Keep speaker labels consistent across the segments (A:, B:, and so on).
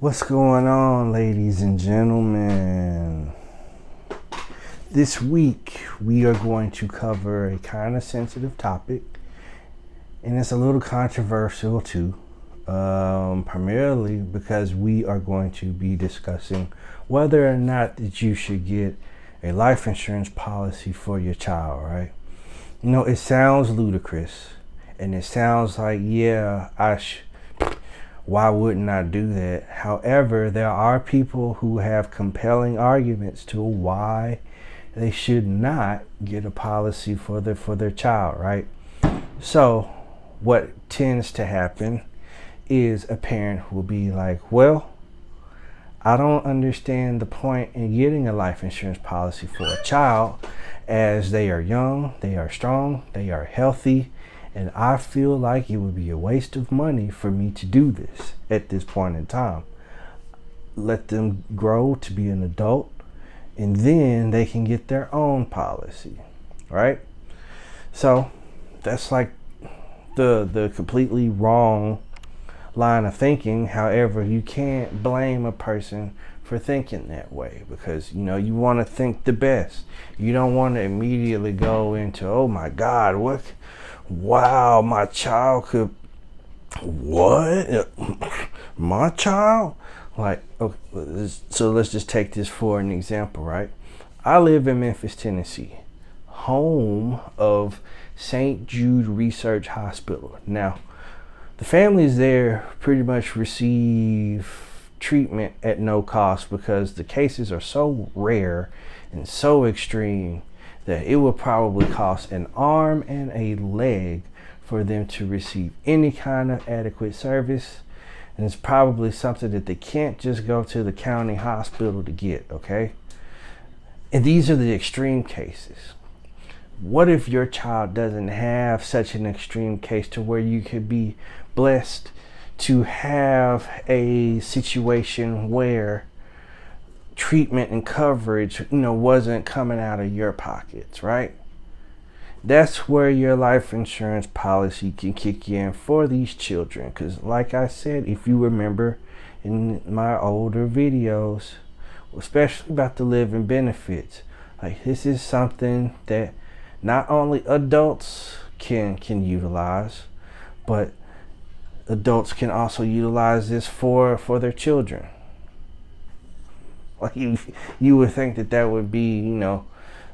A: What's going on, ladies and gentlemen? This week we are going to cover a kind of sensitive topic, and it's a little controversial too, primarily because we are going to be discussing whether or not that you should get a life insurance policy for your child, right? You know, it sounds ludicrous, and it sounds like, why wouldn't I do that? However, there are people who have compelling arguments to why they should not get a policy for their child, right? So, what tends to happen is a parent will be like, well, I don't understand the point in getting a life insurance policy for a child, as they are young, they are strong, they are healthy, and I feel like it would be a waste of money for me to do this at this point in time. Let them grow to be an adult, and then they can get their own policy, right? So that's like the completely wrong line of thinking. However, you can't blame a person for thinking that way, because you want to think the best. You don't want to immediately go into, oh my God, wow, my child could, what? My child? Like, okay, so let's just take this for an example, right? I live in Memphis, Tennessee, home of St. Jude Research Hospital. Now, the families there pretty much receive treatment at no cost because the cases are so rare and so extreme that it will probably cost an arm and a leg for them to receive any kind of adequate service. And it's probably something that they can't just go to the county hospital to get, okay? And these are the extreme cases. What if your child doesn't have such an extreme case to where you could be blessed to have a situation where treatment and coverage, wasn't coming out of your pockets, right? That's where your life insurance policy can kick in for these children. Because like I said, if you remember in my older videos, especially about the living benefits, like this is something that not only adults can utilize, but adults can also utilize this for their children. Like you would think that would be,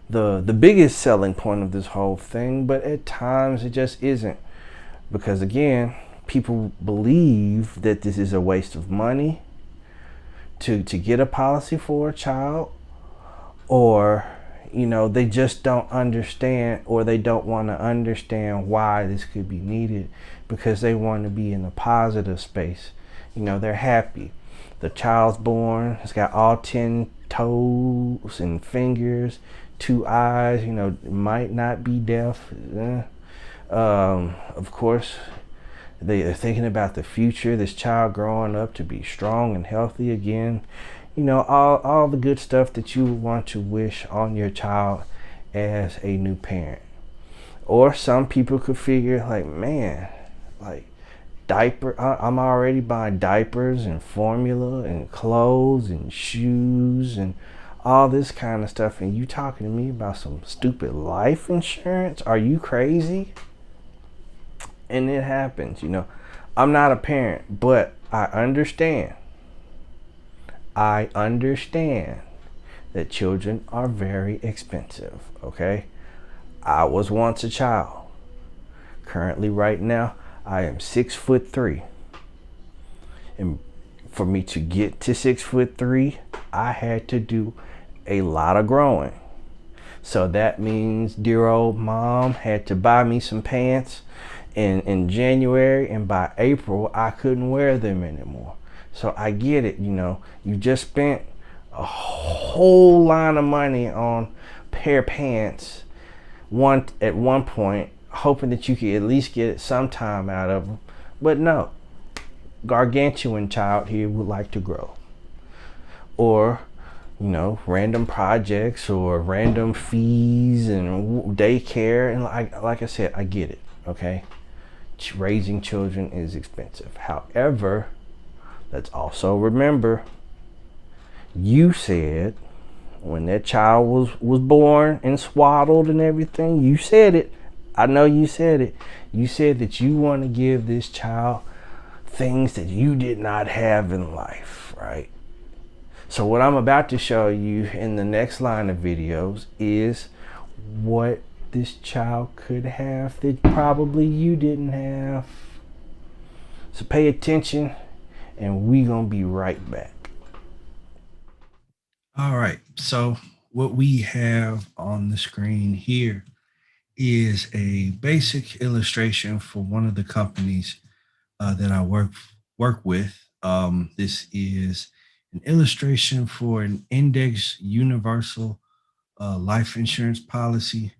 A: the biggest selling point of this whole thing, but at times it just isn't. Because again, people believe that this is a waste of money to get a policy for a child, or they just don't understand, or they don't want to understand why this could be needed, because they want to be in a positive space. They're happy. The child's born, it's got all 10 toes and fingers, 2 eyes, might not be deaf. Of course, they are thinking about the future, this child growing up to be strong and healthy again. All the good stuff that you want to wish on your child as a new parent. Or some people could figure like, man, like I'm already buying diapers and formula and clothes and shoes and all this kind of stuff, and you talking to me about some stupid life insurance? Are you crazy? And it happens. I'm not a parent, but I understand that children are very expensive, okay? I was once a child. Currently, right now, I am 6'3". And for me to get to 6'3", I had to do a lot of growing. So that means dear old mom had to buy me some pants in January, and by April, I couldn't wear them anymore. So I get it, you just spent a whole line of money on a pair of pants at one point, hoping that you could at least get some time out of them. But no, gargantuan child here would like to grow. Or, random projects or random fees and daycare. And like I said, I get it, okay? Raising children is expensive. However, Let's also remember, you said when that child was born and swaddled and everything, you said it. I know you said it. You said that you want to give this child things that you did not have in life, right? So what I'm about to show you in the next line of videos is what this child could have that probably you didn't have. So pay attention, and we gonna be right back. All right, so what we have on the screen here is a basic illustration for one of the companies that I work with. This is an illustration for an index universal life insurance policy.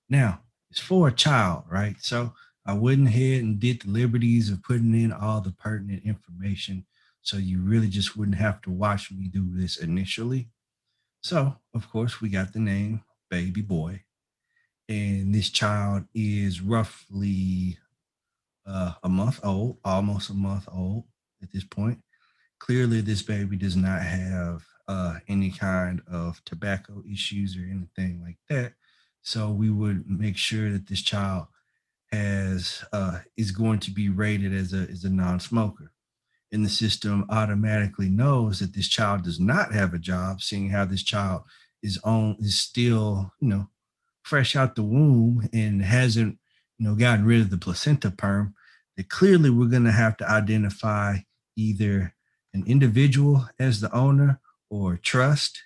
A: Now, it's for a child, right? So I went ahead and did the liberties of putting in all the pertinent information, so you really just wouldn't have to watch me do this initially. So, of course, we got the name Baby Boy, and this child is roughly a month old, almost a month old at this point. Clearly, this baby does not have any kind of tobacco issues or anything like that. So we would make sure that this child has is going to be rated as a non-smoker. And the system automatically knows that this child does not have a job, seeing how this child is still, fresh out the womb and hasn't, gotten rid of the placenta perm. That clearly we're going to have to identify either an individual as the owner or trust.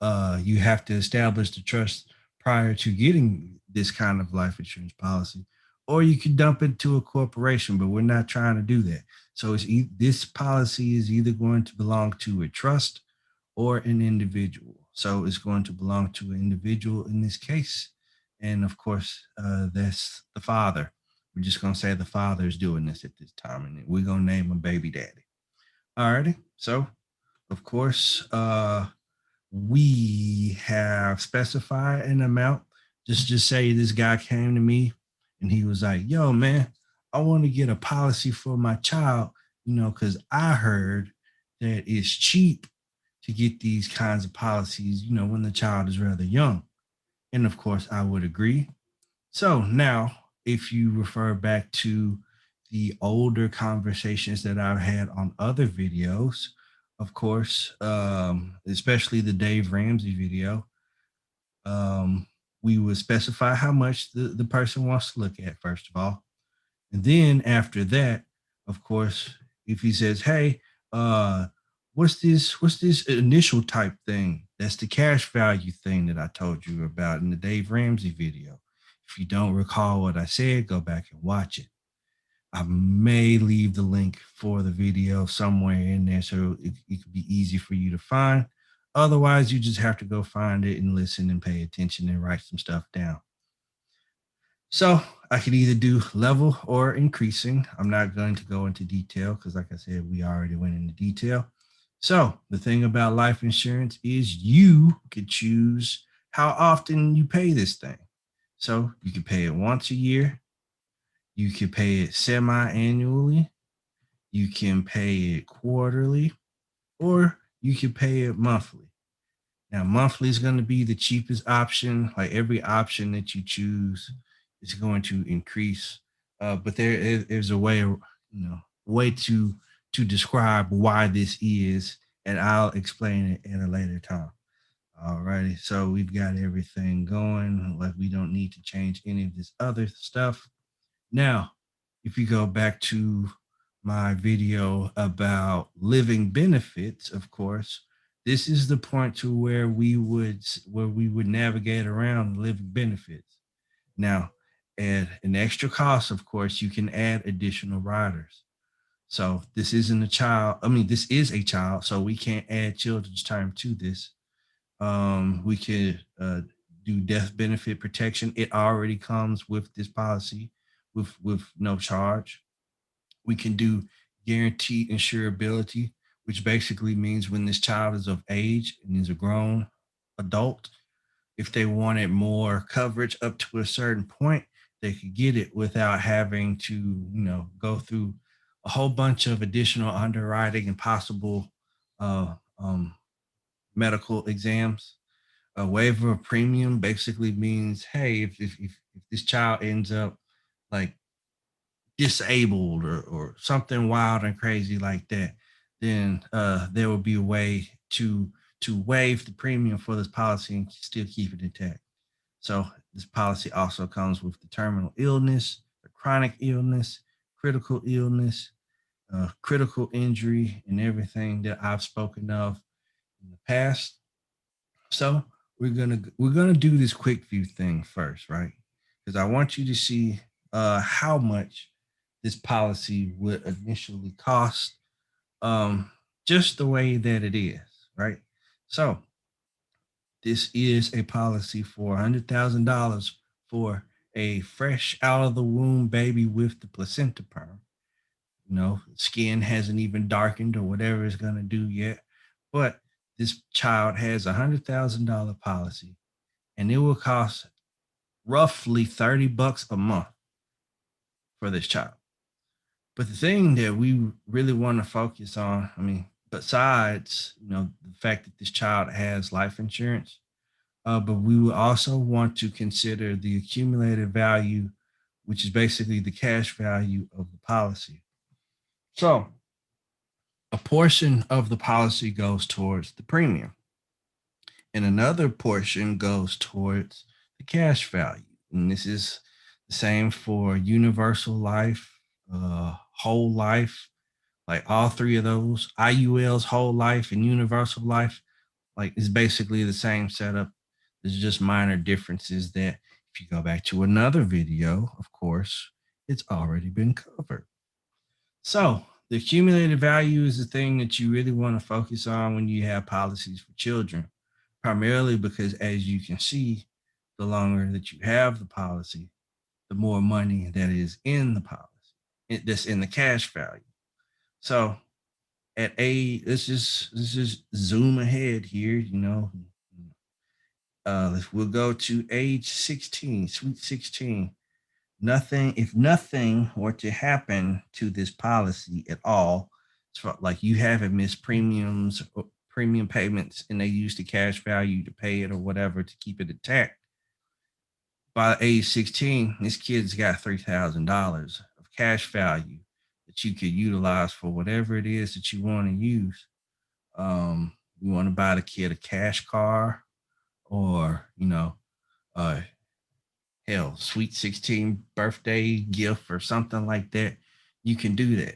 A: You have to establish the trust prior to getting this kind of life insurance policy, or you could dump it to a corporation, but we're not trying to do that. So this policy is either going to belong to a trust or an individual. So it's going to belong to an individual in this case. And of course, that's the father. We're just going to say the father is doing this at this time, and we're going to name him baby daddy. All righty. So, of course, we have specified an amount. Just say this guy came to me and he was like, "Yo, man, I want to get a policy for my child, because I heard that it's cheap to get these kinds of policies, when the child is rather young." And of course, I would agree. So now, if you refer back to the older conversations that I've had on other videos, of course, especially the Dave Ramsey video, um, we would specify how much the person wants to look at, first of all. And then after that, of course, if he says, "Hey, uh, what's this initial type thing?" That's the cash value thing that I told you about in the Dave Ramsey video. If you don't recall what I said, go back and watch it. I may leave the link for the video somewhere in there so it could be easy for you to find. Otherwise, you just have to go find it and listen and pay attention and write some stuff down. So I could either do level or increasing. I'm not going to go into detail because, like I said, we already went into detail. So the thing about life insurance is you could choose how often you pay this thing. So you can pay it once a year, you can pay it semi-annually, you can pay it quarterly, or you can pay it monthly. Now, monthly is going to be the cheapest option. Like every option that you choose is going to increase. But there's a way to describe why this is, and I'll explain it at a later time. Alrighty, so we've got everything going. Like we don't need to change any of this other stuff. Now, if you go back to my video about living benefits, of course, this is the point to where we would navigate around living benefits. Now, at an extra cost, of course, you can add additional riders. So this isn't a child. I mean, this is a child, so we can't add children's time to this. We could do death benefit protection. It already comes with this policy with no charge. We can do guaranteed insurability, which basically means when this child is of age and is a grown adult, if they wanted more coverage up to a certain point, they could get it without having to, go through a whole bunch of additional underwriting and possible uh, um, medical exams. A waiver of premium basically means, hey, if this child ends up like disabled or something wild and crazy like that, then there will be a way to waive the premium for this policy and still keep it intact. So this policy also comes with the terminal illness, the chronic illness, critical illness, critical injury, and everything that I've spoken of in the past. So we're gonna do this quick view thing first, right? Because I want you to see how much this policy would initially cost, just the way that it is, right? So this is a policy for $100,000 for a fresh out of the womb baby with the placenta perm. Skin hasn't even darkened or whatever it's gonna do yet, but this child has $100,000 policy, and it will cost roughly $30 a month for this child. But the thing that we really want to focus on, I mean, besides the fact that this child has life insurance, but we will also want to consider the accumulated value, which is basically the cash value of the policy. So a portion of the policy goes towards the premium, and another portion goes towards the cash value. And this is the same for universal life, whole life, like all three of those IULs, whole life and universal life, like it's basically the same setup. There's just minor differences that if you go back to another video, of course, it's already been covered. So the accumulated value is the thing that you really want to focus on when you have policies for children, primarily because as you can see, the longer that you have the policy, the more money that is in the policy, that's in the cash value. So let's just zoom ahead here, we'll go to age 16, sweet 16. If nothing were to happen to this policy at all, like you haven't missed premiums or premium payments and they use the cash value to pay it or whatever to keep it intact, by age 16, this kid's got $3,000 of cash value that you could utilize for whatever it is that you want to use. You want to buy the kid a cash car, or uh, hell, sweet 16 birthday gift or something like that. You can do that.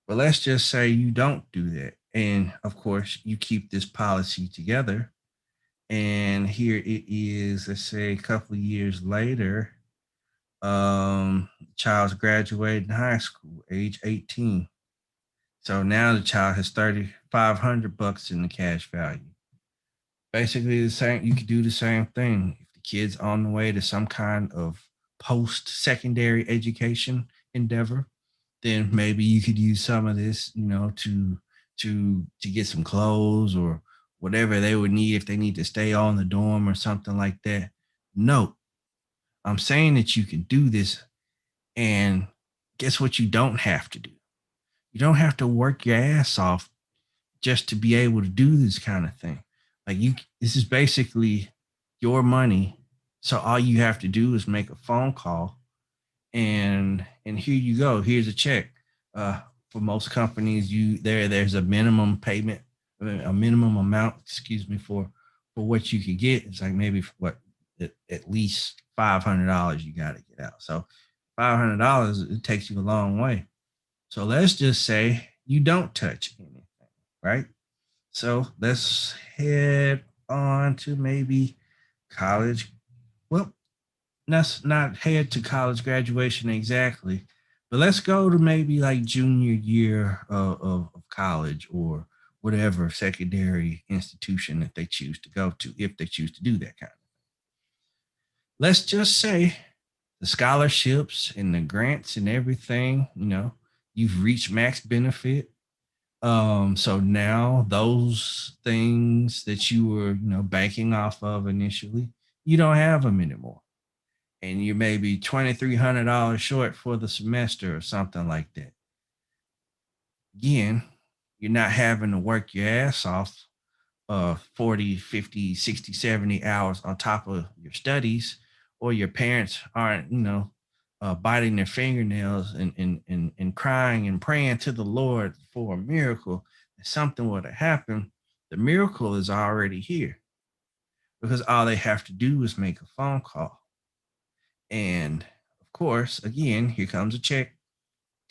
A: But let's just say you don't do that. And of course, you keep this policy together. And here it is, let's say a couple of years later, child's graduating high school, age 18. So now the child has $3,500 in the cash value. Basically the same, you could do the same thing. If the kid's on the way to some kind of post-secondary education endeavor, then maybe you could use some of this, to get some clothes or whatever they would need if they need to stay on the dorm or something like that. No, I'm saying that you can do this, and guess what you don't have to do? You don't have to work your ass off just to be able to do this kind of thing. Like this is basically your money. So all you have to do is make a phone call, and here you go. Here's a check. For most companies, there's a minimum payment, a minimum amount, excuse me, for what you could get. It's like maybe what at least $500 you got to get out. So $500, it takes you a long way. So let's just say you don't touch anything, right? So let's head on to maybe college. Well, let's not head to college graduation exactly, but let's go to maybe like junior year of college or whatever secondary institution that they choose to go to, if they choose to do that kind of thing. Let's just say the scholarships and the grants and everything, you've reached max benefit. So now those things that you were, banking off of initially, you don't have them anymore. And you may be $2,300 short for the semester or something like that.
B: Again, you're not having to work your ass off 40, 50, 60, 70 hours on top of your studies, or your parents aren't, biting their fingernails and crying and praying to the Lord for a miracle, if something were to happen, the miracle is already here because all they have to do is make a phone call. And of course, again, here comes a check,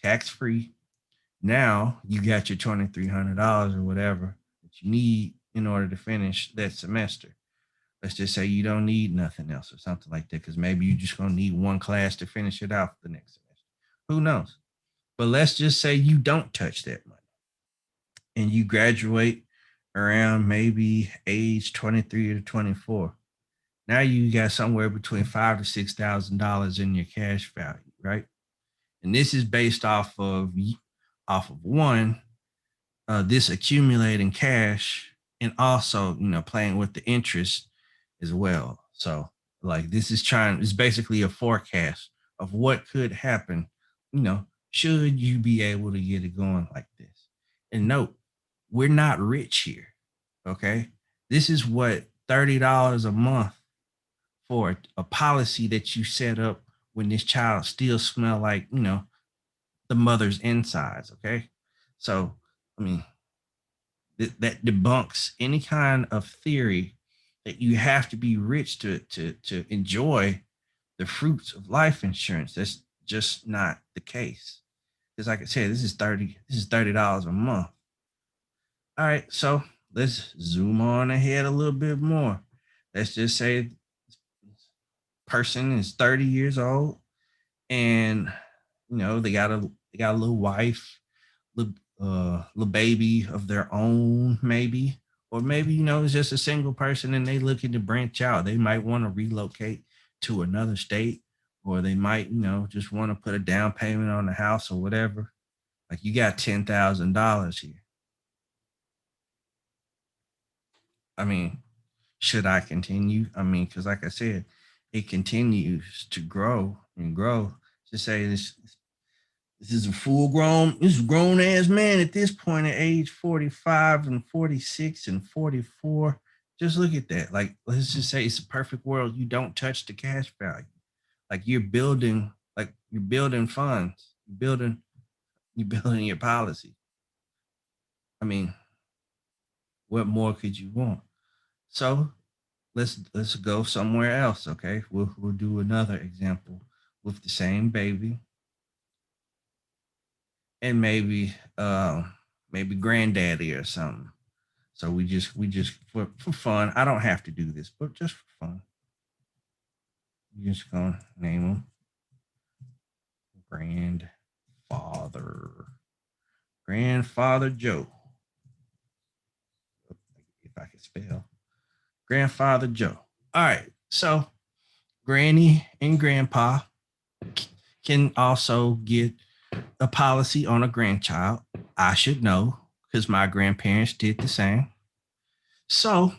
B: tax free. Now you got your $2,300 or whatever that you need in order to finish that semester. Let's just say you don't need nothing else or something like that, because maybe you're just gonna need one class to finish it out the next semester. Who knows? But let's just say you don't touch that money and you graduate around maybe age 23 to 24. Now you got somewhere between $5,000 to $6,000 in your cash value, right? And this is based off of one, this accumulating cash, and also playing with the interest as well. So like this is trying, it's basically a forecast of what could happen, should you be able to get it going like this. And note, we're not rich here. Okay. This is what $30 a month for a policy that you set up when this child still smell like, the mother's insides. Okay. So, I mean, that debunks any kind of theory that you have to be rich to enjoy the fruits of life insurance. That's just not the case. Because like I said, this is $30 a month. All right, so let's zoom on ahead a little bit more. Let's just say person is 30 years old, and they got a little wife, little baby of their own, maybe, or maybe it's just a single person and they looking to branch out. They might want to relocate to another state, or they might just want to put a down payment on the house or whatever. Like you got $10,000 here. I mean, should I continue? I mean, because like I said, it continues to grow and grow. To say this is a this is a grown ass man at this point at age 45 and 46 and 44. Just look at that. Like, let's just say it's a perfect world. You don't touch the cash value. Like you're building funds. You're building your policy. I mean, what more could you want? So let's go somewhere else. Okay. We'll do another example with the same baby, and maybe granddaddy or something. So we just for fun. I don't have to do this, but just for fun, we just gonna name him grandfather. Grandfather Joe. If I can spell. Grandfather Joe. All right. So Granny and Grandpa can also get a policy on a grandchild. I should know because my grandparents did the same. So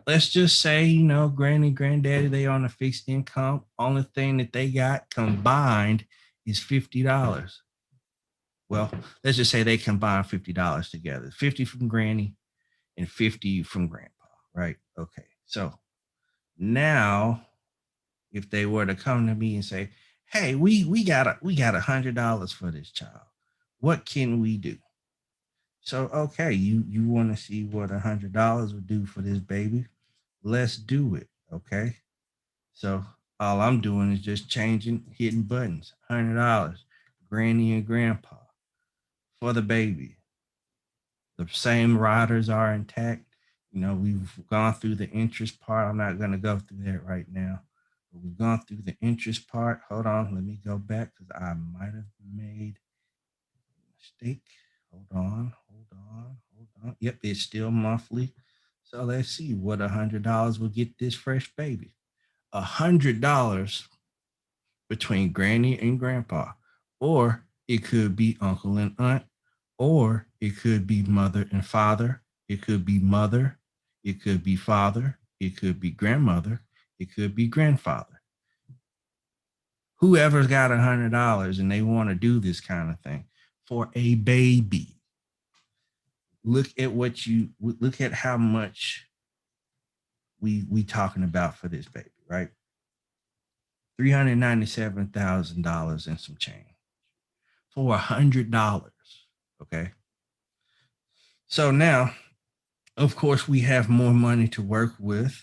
B: let's just say, granny, granddaddy, they on a fixed income. Only thing that they got combined is $50. Well, let's just say they combine $50 together. 50 from granny and 50 from grandpa, right? Okay. So now if they were to come to me and say, hey, we got $100 for this child. What can we do? So okay, you want to see what $100 would do for this baby? Let's do it. Okay. So all I'm doing is just hitting buttons. $100, granny and grandpa for the baby. The same riders are intact. We've gone through the interest part. I'm not going to go through that right now. But we've gone through the interest part. Hold on. Let me go back because I might have made a mistake. Hold on. Hold on. Hold on. Yep, it's still monthly. So let's see what $100 will get this fresh baby. $100 between granny and grandpa, or it could be uncle and aunt, or it could be mother and father, it could be mother, it could be father, it could be grandmother, it could be grandfather. Whoever's got $100 and they want to do this kind of thing for a baby. look at look at how much we talking about for this baby, right? $397,000 and some change for $100. Okay. So now, of course, we have more money to work with.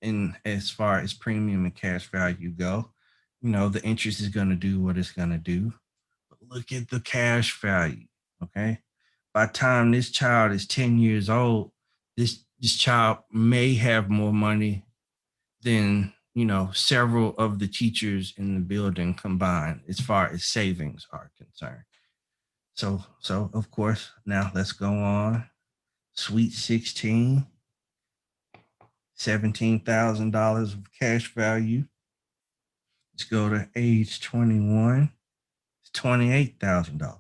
B: And as far as premium and cash value go, the interest is going to do what it's going to do. But look at the cash value. Okay. By the time this child is 10 years old, this child may have more money than several of the teachers in the building combined as far as savings are concerned. So of course, now let's go on. Sweet 16, $17,000 of cash value. Let's go to age 21. It's $28,000.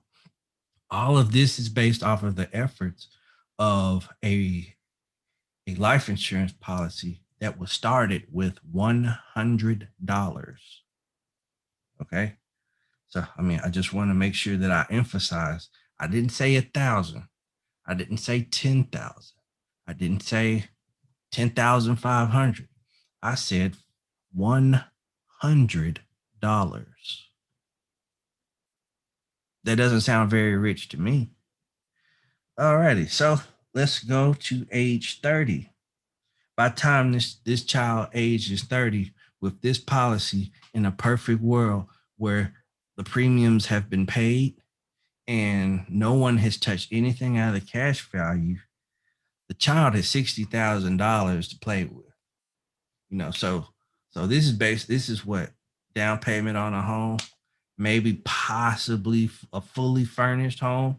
B: All of this is based off of the efforts of a life insurance policy that was started with $100. Okay. So, I mean, I just want to make sure that I emphasize I didn't say 1,000. I didn't say 10,000. I didn't say 10,500. I said $100. That doesn't sound very rich to me. Alrighty, so let's go to age 30. By the time this child ages 30, with this policy in a perfect world where the premiums have been paid and no one has touched anything out of the cash value, the child has $60,000 to play with. So this is what down payment on a home, maybe possibly a fully furnished home,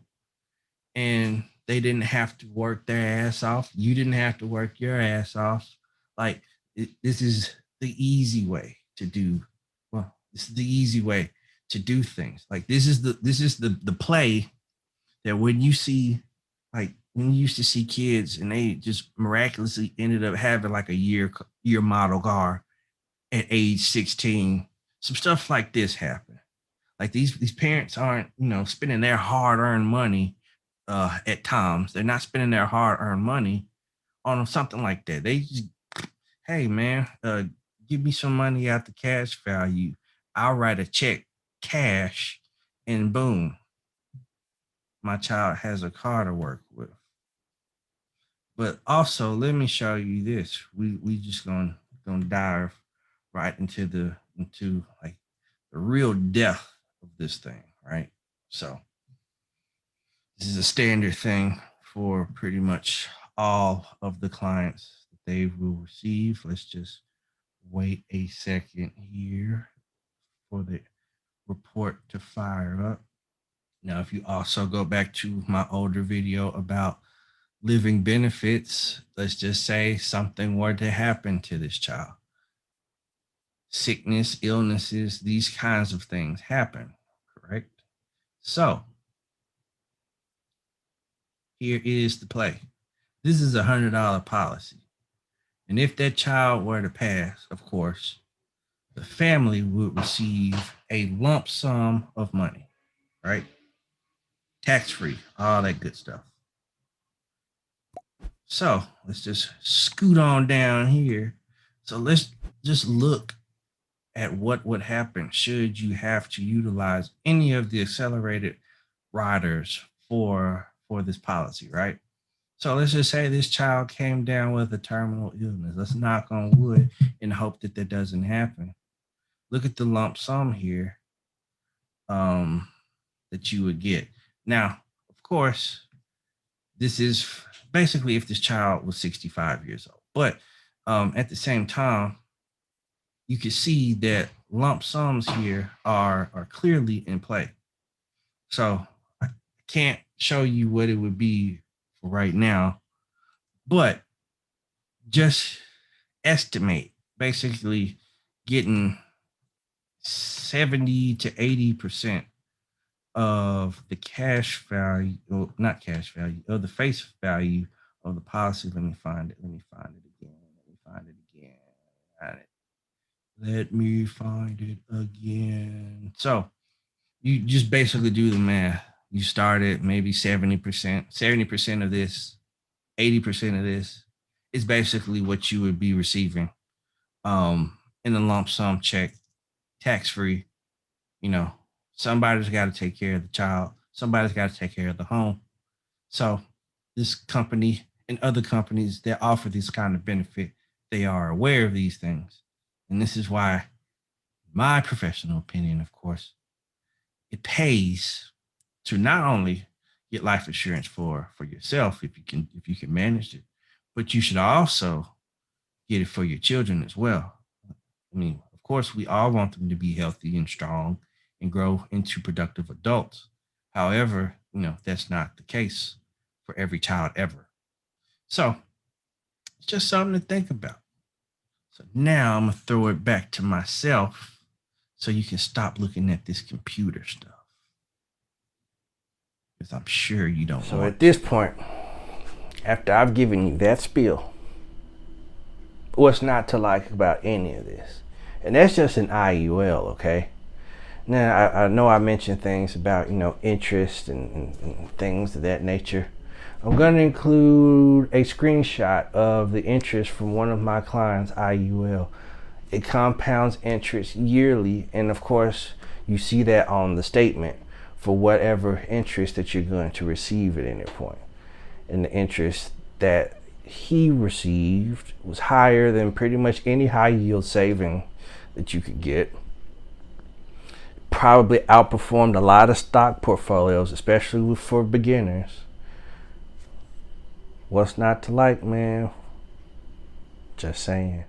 B: and they didn't have to work their ass off. You didn't have to work your ass off. Like this is the easy way to do. Well, this is the easy way to do things. Like this is the play that when you see, like when you used to see kids and they just miraculously ended up having like a year model car at age 16, some stuff like this happen. Like these parents aren't spending their hard earned money at times. They're not spending their hard earned money on something like that. They just, hey man, give me some money out the cash value. I'll write a check cash, and boom, my child has a car to work with. But also, let me show you this. We just gonna dive right into like the real depth of this thing, right? So this is a standard thing for pretty much all of the clients that they will receive. Let's just wait a second here for the report to fire up. Now, if you also go back to my older video about living benefits, let's just say something were to happen to this child. Sickness, illnesses, these kinds of things happen, correct? So here is the play. This is $100 policy. And if that child were to pass, of course, the family would receive a lump sum of money, right? Tax free, all that good stuff. So let's just scoot on down here. So let's just look at what would happen should you have to utilize any of the accelerated riders for this policy, right? So let's just say this child came down with a terminal illness. Let's knock on wood and hope that that doesn't happen. Look at the lump sum here that you would get. Now, of course, this is basically if this child was 65 years old. But at the same time, you can see that lump sums here are clearly in play. So I can't show you what it would be for right now, but just estimate basically getting 70 to 80% of the cash value, or not cash value, of the face value of the policy. Let me find it. Let me find it again. Let me find it again. So you just basically do the math. You started maybe 70%, 70% of this, 80% of this is basically what you would be receiving in a lump sum check, tax free. You know, somebody's got to take care of the child, somebody's got to take care of the home. So this company and other companies that offer this kind of benefit, they are aware of these things. And this is why, my professional opinion, of course, it pays to not only get life insurance for yourself if you can manage it, but you should also get it for your children as well. I mean, of course, we all want them to be healthy and strong and grow into productive adults. However, that's not the case for every child ever. So it's just something to think about. So now I'm gonna throw it back to myself so you can stop looking at this computer stuff. Because I'm sure you don't
A: So
B: want
A: at this point, after I've given you that spiel, what's not to like about any of this? And that's just an IUL, okay? Now, I know I mentioned things about, interest and things of that nature. I'm going to include a screenshot of the interest from one of my clients' IUL. It compounds interest yearly, and of course, you see that on the statement for whatever interest that you're going to receive at any point. And the interest that he received was higher than pretty much any high yield saving that you could get. Probably outperformed a lot of stock portfolios, especially for beginners. What's not to like, man? Just saying.